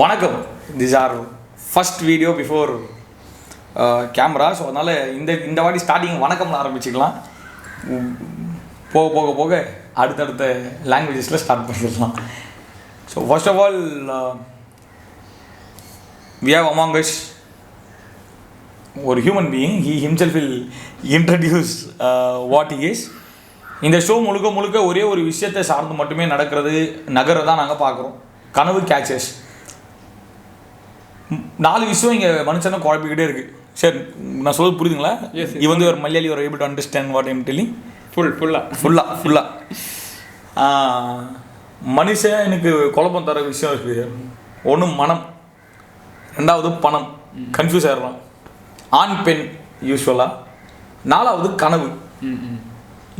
வணக்கம். This are first video before camera. So அதனால் இந்த வாட்டி ஸ்டார்டிங் வணக்கம்னு ஆரம்பிச்சுக்கலாம். போக போக போக அடுத்தடுத்த லாங்குவேஜஸில் ஸ்டார்ட் பண்ணிடலாம். So first of all we have among us ஒரு human being. he himself will introduce what he is. இந்த ஷோ முழுக்க முழுக்க ஒரே ஒரு விஷயத்தை சார்ந்து மட்டுமே நகரதான் நாங்கள் பார்க்குறோம். கனவு கேச்சர்ஸ். 4 விஷயம் இங்கே மனுஷனை குழப்பிக்கிட்டே இருக்குது. சரி, நான் சொல்வது புரியுதுங்களா? இது வந்து ஒரு மலையாளி ஒரு able to understand what I'm telling. ஃபுல்லாக மனுஷனுக்கு குழப்பம் தர விஷயம் இருக்குது. ஒன்று மனம், ரெண்டாவது பணம், கன்ஃபியூஸ் ஆகிடலாம். ஆண் பெண் யூஸ்வலாக. 4வது கனவு.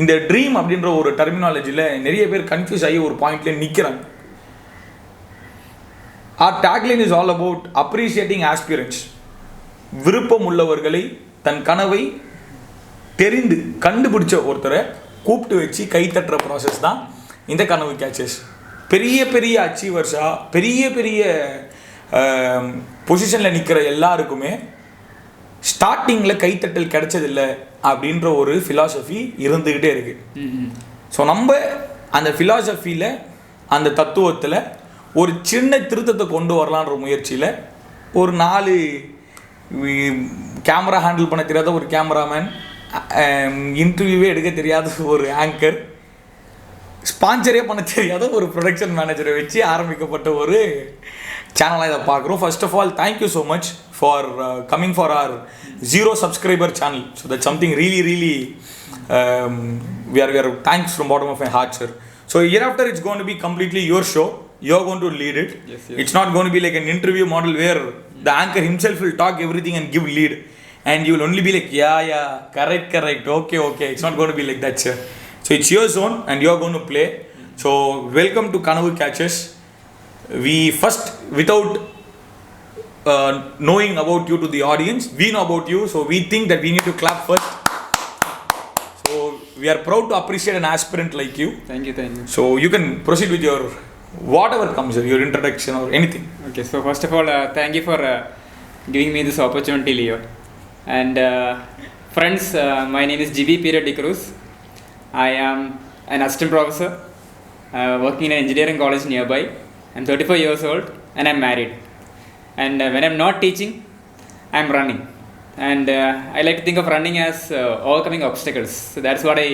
இந்த ட்ரீம் அப்படின்ற ஒரு டெர்மினாலஜியில் நிறைய பேர் கன்ஃபியூஸ் ஆகி ஒரு பாயிண்ட்லேயே நிற்கிறாங்க. Our tagline is all about appreciating aspirants. விருப்பம் உள்ளவர்களை, தன் கனவை தெரிந்து கண்டுபிடிச்ச ஒருத்தரை கூப்பிட்டு வச்சு கைத்தட்டுற ப்ராசஸ் தான் இந்த கனவு கேச்சர்ஸ். பெரிய பெரிய அச்சீவர்ஸாக பெரிய பெரிய பொசிஷனில் நிற்கிற எல்லாருக்குமே ஸ்டார்டிங்கில் கைத்தட்டல் கிடைச்சதில்லை அப்படின்ற ஒரு ஃபிலாசபி இருந்துக்கிட்டே இருக்குது. ஸோ நம்ம அந்த ஃபிலாசபியில், அந்த தத்துவத்தில் ஒரு சின்ன திருத்தத்தை கொண்டு வரலான்ற முயற்சியில் ஒரு 4 கேமரா ஹேண்டில் பண்ண தெரியாத ஒரு கேமராமேன், இன்டர்வியூவே எடுக்க தெரியாத ஒரு ஆங்கர், ஸ்பான்சரே பண்ண தெரியாத ஒரு ப்ரொடக்ஷன் மேனேஜரை வச்சு ஆரம்பிக்கப்பட்ட ஒரு சேனலாக இதை பார்க்குறோம். First of all thank you so much for coming for our 0 subscriber channel. So that's something really we are thanks from bottom of my heart, sir. So hereafter it's going to be completely your show. You're going to lead it. Yes. It's not going to be like an interview model where the anchor himself will talk everything and give lead, and you will only be like yeah correct okay. It's not going to be like that, sir. So it's your zone and you're going to play. So welcome to Kanavu Katchers. We first, without knowing about you to the audience, we know about you, so we think that we need to clap first. So we are proud to appreciate an aspirant like you. Thank you. So you can proceed with your whatever comes, your introduction or anything. Okay, so first of all, thank you for giving me this opportunity, Leo. And friends, my name is GB Period Cruz. I am an assistant professor working in an engineering college nearby. I'm 35 years old and I'm married. And when I'm not teaching, I'm running. And I like to think of running as overcoming obstacles. So that's what I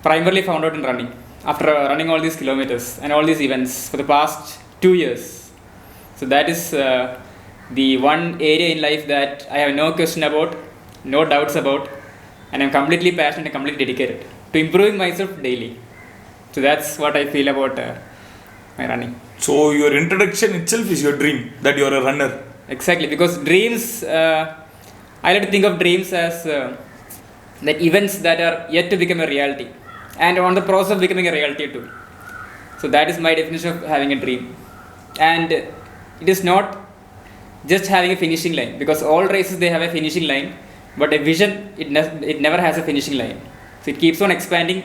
primarily found out in running. After running all these kilometers and all these events for the past 2 years. So that is the one area in life that I have no question about, no doubts about, and I'm completely passionate and completely dedicated to improving myself daily. So that's what I feel about my running. So your introduction itself is your dream, that you are a runner. Exactly, because dreams, I like to think of dreams as the events that are yet to become a reality, and on the process of becoming a reality too. So that is my definition of having a dream. And it is not just having a finishing line, because all races they have a finishing line, but a vision, it never has a finishing line. So it keeps on expanding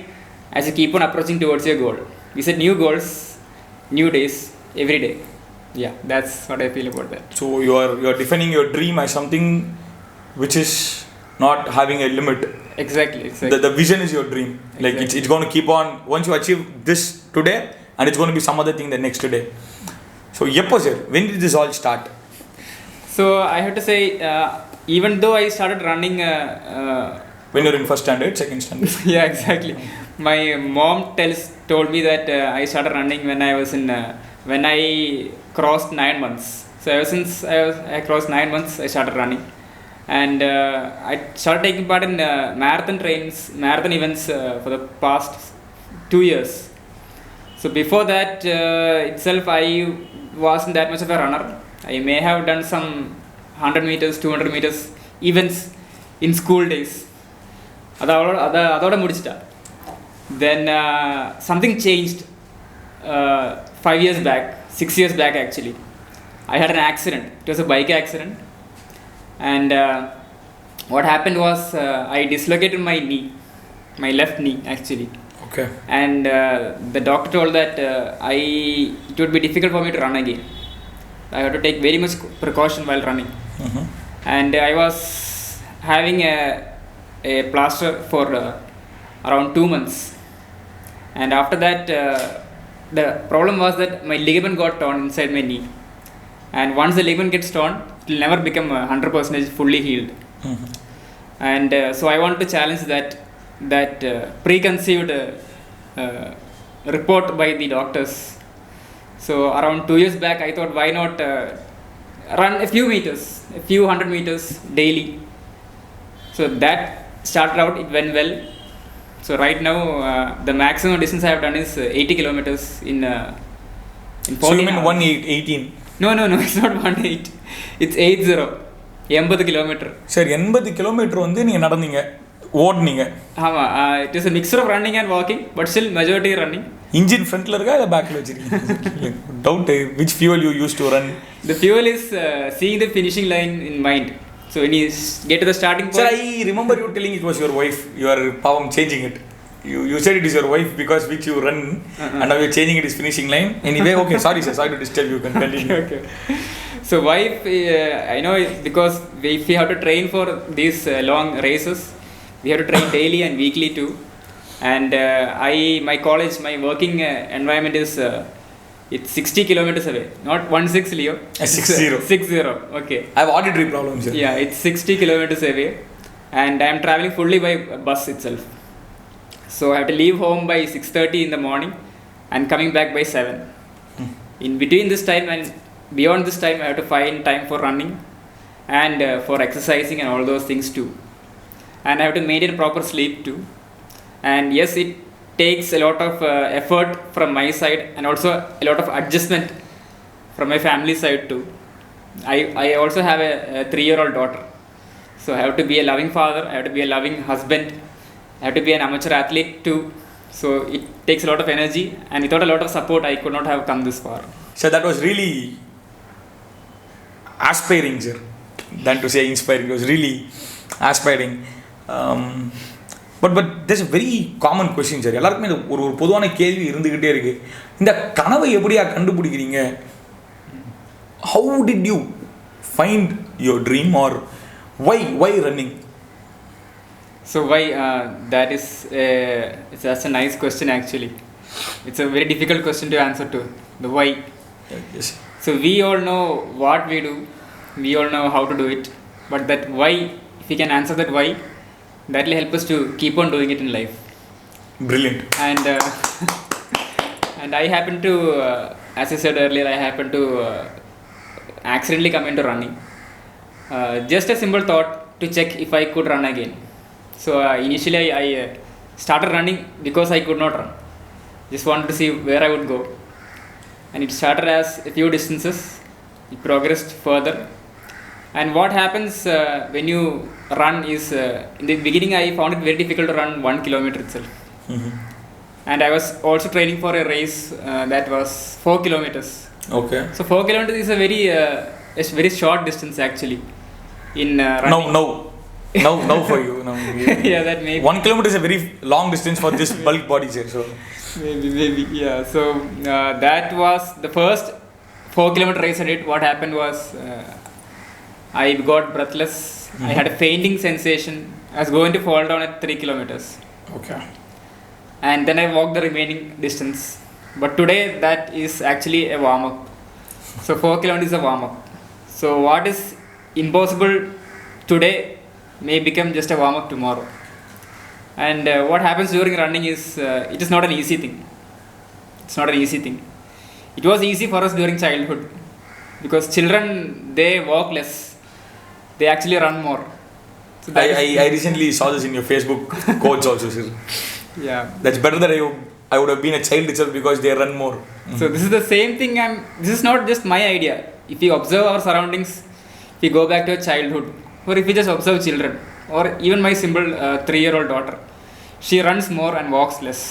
as you keep on approaching towards your goal. We set new goals, new days every day. Yeah, that's what I feel about that. So you are defining your dream as something which is not having a limit. Exactly. The vision is your dream. Like exactly. it's going to keep on. Once you achieve this today, and it's going to be some other thing the next day. So yeppo sir, when did this all start? So I have to say, even though I started running when you're in first standard, second standard. Yeah, exactly. My mom told me that I started running when I was in when I crossed 9 months. So ever since I crossed 9 months, I started running. And I started taking part in marathon events for the past 2 years. So before that itself, I wasn't that much of a runner. I may have done some 100 meters, 200 meters events in school days. Adoda mudichita. Then something changed 5 years back, 6 years back actually. I had an accident. It was a bike accident. And what happened was I dislocated my knee, my left knee actually. Okay. And the doctor told that it would be difficult for me to run again. I have to take very much precaution while running. Mhm. And I was having a plaster for around 2 months. And after that, the problem was that my ligament got torn inside my knee. And once the ligament gets torn, it will never become 100% fully healed. Mhm. And so I want to challenge that preconceived report by the doctors. So around 2 years back, I thought, why not run a few meters, a few 100 meters daily. So that started out, it went well. So right now, the maximum distance I have done is 80 kilometers in 14 So you mean hours. 18? No, it's not 18. It's 80. 80 kilometer. சரி 80 kilometre வந்து நீங்கள் நடந்தீங்க ஓடுனீங்க It is a mixture of running and walking, but still majority running. Engine ஃப்ரண்ட்டில் இருக்கா இல்லை பேக்கில் வச்சுருக்கீங்க doubt which fuel you use to run The fuel is seeing the finishing line in mind. So when you get to the starting point. Sir, I remember you telling it was your wife. You are power changing it. You said it is your wife because which you run and now you are changing it is finishing line. Anyway, okay, sorry sir, sorry to disturb you. Can continue. Okay. So wife, I know it's because if we have to train for these long races, we have to train daily and weekly too. And my college, my working environment is it's 60 kilometers away, not 16 Leo. 60. 60. Okay. I have auditory problems here. Yeah, it's 60 kilometers away, and I am traveling fully by bus itself. So I have to leave home by 6:30 in the morning, and coming back by 7. In between this time and beyond this time, I have to find time for running, and for exercising and all those things too. And I have to maintain proper sleep too. And yes, it takes a lot of effort from my side and also a lot of adjustment from my family side too. I also have a 3-year-old daughter, so I have to be a loving father, I have to be a loving husband, I have to be an amateur athlete too. So it takes a lot of energy, and without a lot of support I could not have come this far. So that was really aspiring, sir, than to say inspiring. It was really aspiring. But there's a very common question sir. எல்லாருக்குமே இது ஒரு பொதுவான கேள்வி இருந்துக்கிட்டே இருக்குது. இந்த கனவை எப்படியா கண்டுபிடிக்கிறீங்க? How did you find your dream or why running? So why that is that's a nice question actually. It's a very difficult question to answer to, the why. Yes. So we all know what we do, we all know how to do it, but that why, if we can answer that why, that will help us to keep on doing it in life. Brilliant. And and I happen to as I said earlier, I happen to accidentally come into running. Just a simple thought to check if I could run again. So initially I started running because I could not run. Just wanted to see where I would go. And it started as a few distances. It progressed further. And what happens when you run is, in the beginning I found it very difficult to run 1 kilometer itself. Mm-hmm. And I was also training for a race that was 4 kilometers. Okay. So 4 kilometers is a very short distance actually in running. No for you. No. Yeah, that may be. 1 kilometer is a very long distance for this bulk body, sir. So Maybe, yeah. So that was the first 4 kilometer race I did. What happened was I got breathless. I had a fainting sensation. I was going to fall down at 3 kilometers. okay. And then I walked the remaining distance. But today that is actually a warm up. So 4 kilometers is a warm up. So what is impossible today may become just a warm up tomorrow. And what happens during running is it is not an easy thing. It's not an easy thing. It was easy for us during childhood because children, they walk less, they actually run more. So I recently saw this in your Facebook quotes also, sir. Yeah. That's better that I would have been a child itself because they run more. So this is the same thing. This is not just my idea. If we observe our surroundings, if we go back to our childhood, or if we just observe children, or even my simple 3-year-old daughter, she runs more and walks less.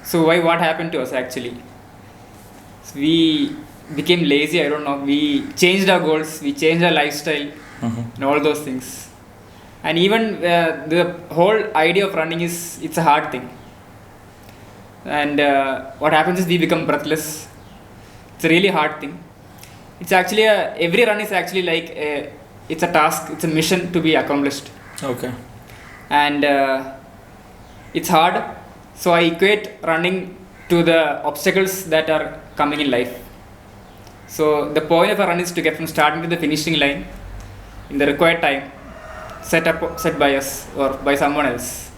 So what happened to us actually? So we became lazy. I don't know. We changed our goals. We changed our lifestyle, and all those things. And even the whole idea of running it's a hard thing. And what happens is we become breathless. It's a really hard thing. It's actually every run is actually like it's a task, it's a mission to be accomplished, Okay. and it's hard. So I equate running to the obstacles that are coming in life. So the point of a run is to get from starting to the finishing line in the required time set by us or by someone else.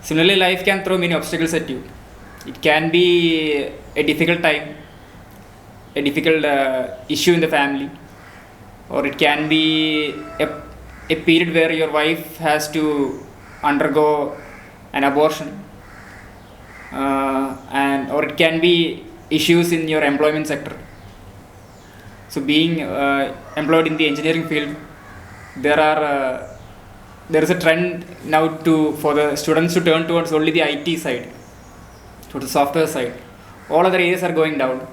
Similarly, life can throw many obstacles at you. It can be a difficult time, a difficult issue in the family, or it can be a period where your wife has to undergo an abortion, and or it can be issues in your employment sector. So being employed in the engineering field, there is a trend now for the students to turn towards only the IT side, to the software side. All other areas are going down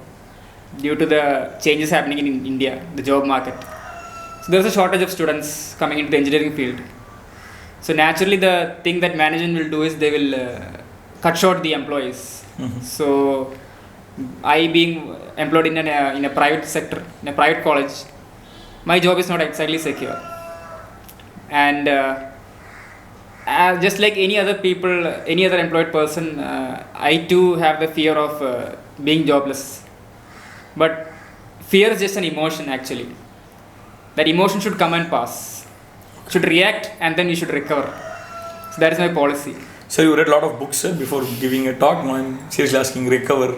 due to the changes happening in India, the job market. So there is a shortage of students coming into the engineering field. So naturally, the thing that management will do is they will cut short the employees. So I being employed in a private sector, in a private college, my job is not exactly secure. And just like any other people, any other employed person, I too have the fear of being jobless. But fear is just an emotion actually. That emotion should come and pass, should react, and then we should recover. So that is my policy. So you read a lot of books, sir, before giving a talk. Now I'm seriously asking, recover,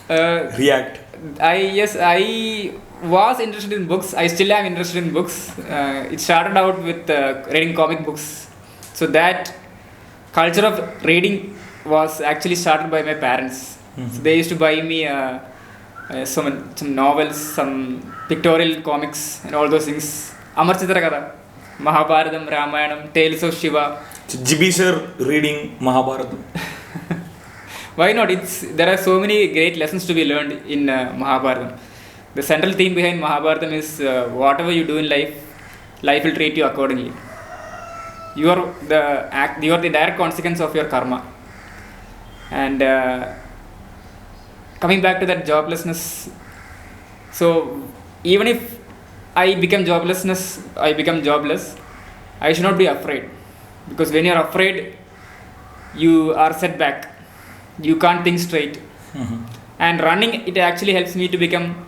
react. I was interested in books. I still am interested in books. It started out with reading comic books. So that culture of reading was actually started by my parents. So they used to buy me some novels, some pictorial comics, and all those things. Amar Chitra Katha, Mahabharatam, Ramayanam, Tales of Shiva. So GB sir reading Mahabharata. Why not? There are so many great lessons to be learned in Mahabharatam. The central theme behind Mahabharatam is whatever you do in life, life will treat you accordingly. You are the direct consequence of your karma. And coming back to that joblessness, so even if I become jobless, I should not be afraid, because when you are afraid, you are set back. You can't think straight. And running, it actually helps me to become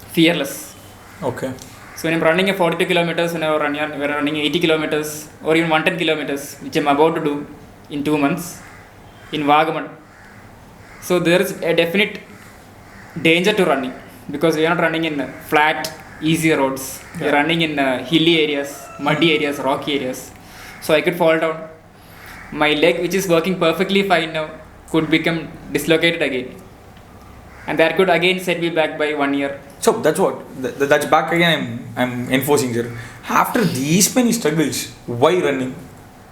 fearless. Okay. So when I'm running a 42 kilometers, when I'm running 80 kilometers or even 110 kilometers, which I'm about to do in 2 months in Vagaman. So there is a definite danger to running, because we are not running in flat, easy roads. We are running in hilly areas, muddy areas, rocky areas. So I could fall down. My leg, which is working perfectly fine now, could become dislocated again. And that could again set me back by 1 year. So that's what, that's back again I'm enforcing, sir. After these many struggles, why running?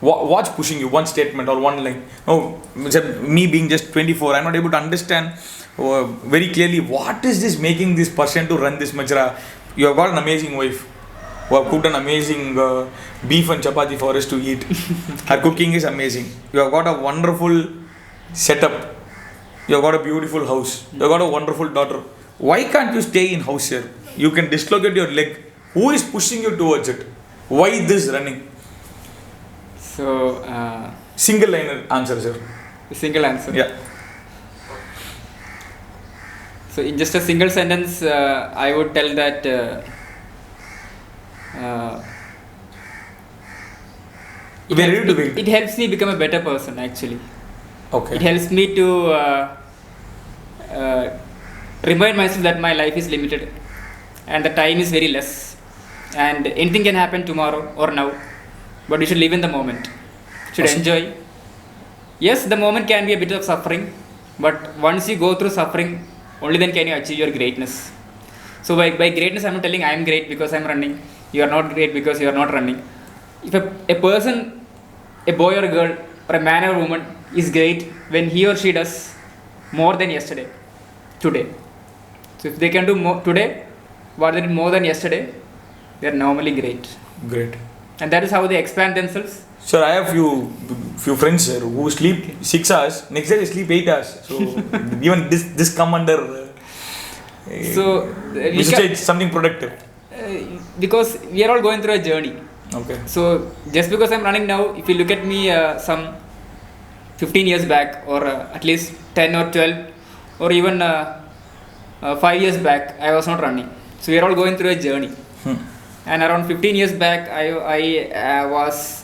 What's pushing you? One statement or one line? No, me being just 24, I'm not able to understand very clearly what is this making this person to run this much. You have got an amazing wife who have cooked an amazing beef and chapati for us to eat. Her cooking is amazing. You have got a wonderful setup. You have got a beautiful house. You have got a wonderful daughter. Why can't you stay in house here? You can dislocate your leg. Who is pushing you towards it? Why this running? So, Single line answer, sir. Single answer. Yeah. So in just a single sentence, I would tell that it helps me become a better person actually. Okay. It helps me to remind myself that my life is limited and the time is very less, and anything can happen tomorrow or now, but you should live in the moment. Should awesome. Enjoy. Yes, the moment can be a bit of suffering, but once you go through suffering, only then can you achieve your greatness. So by greatness, I'm not telling I am great because I'm running. You are not great because you are not running. If a person, a boy or a girl, or a man or a woman is great when he or she does more than today. So if they can do more today, what they did more than yesterday, they are normally great. Great. And that is how they expand themselves. Sir, I have few friends, sir, who sleep 6 hours, next day they sleep 8 hours. So even this come under So We should say it's something productive. because we are all going through a journey. Okay. So just because I'm running now, if you look at me some 15 years back, or at least 10 or 12, or even 5 years back, I was not running. So we are all going through a journey. And around 15 years back, I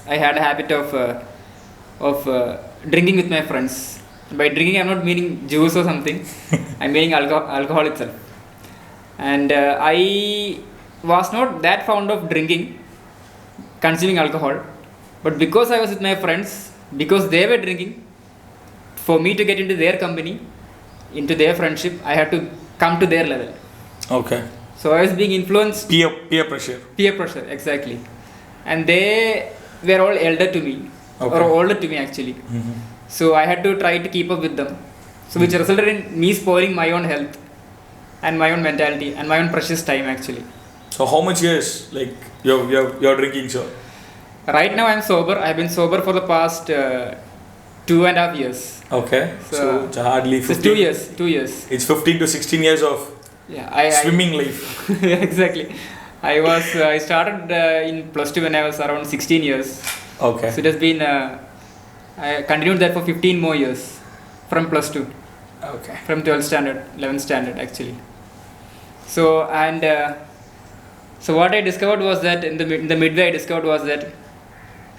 had a habit of drinking with my friends. By drinking, I'm not meaning juice or something. I'm meaning alcohol itself. And I was not that fond of drinking, consuming alcohol, but because I was with my friends, because they were drinking, for me to get into their company, into their friendship, I had to come to their level. Okay. So I was being influenced. Peer pressure. Peer pressure, exactly. And they were all elder to me, Okay. or older to me actually. So I had to try to keep up with them. So which resulted in me spoiling my own health and my own mentality and my own precious time actually. So how much years like you're drinking, so? Right now I'm sober. I've been sober for the past 2.5 years. Okay. So it's hardly So 15. 2 years. 2 years. It's 15 to 16 years of Yeah, swimming life. exactly. I started in plus 2 when I was around 16 years. Okay. So it has been I continued that for 15 more years from plus 2, Okay. from 12th standard, 11th standard actually. So and so what I discovered was that in the midway I discovered was that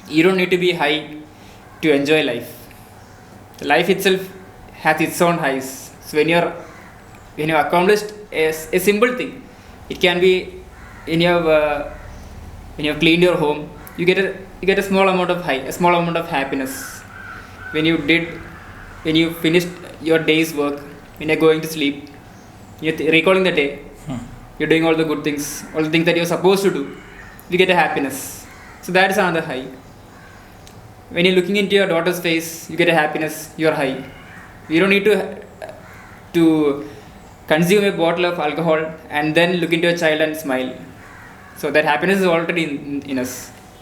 you don't need to be high to enjoy life. Life itself has its own highs. So when you accomplished a simple thing, it can be when you have cleaned your home, you get a small amount of high, a small amount of happiness. When you finished your day's work, when you're going to sleep, you're recalling the day, you're doing all the good things, all the things that you're supposed to do, you get a happiness. So that is another high. When you're looking into your daughter's face, you get a happiness, you're high. You don't need to consume a bottle of alcohol and then look into a child and smile. So that happiness is already in us.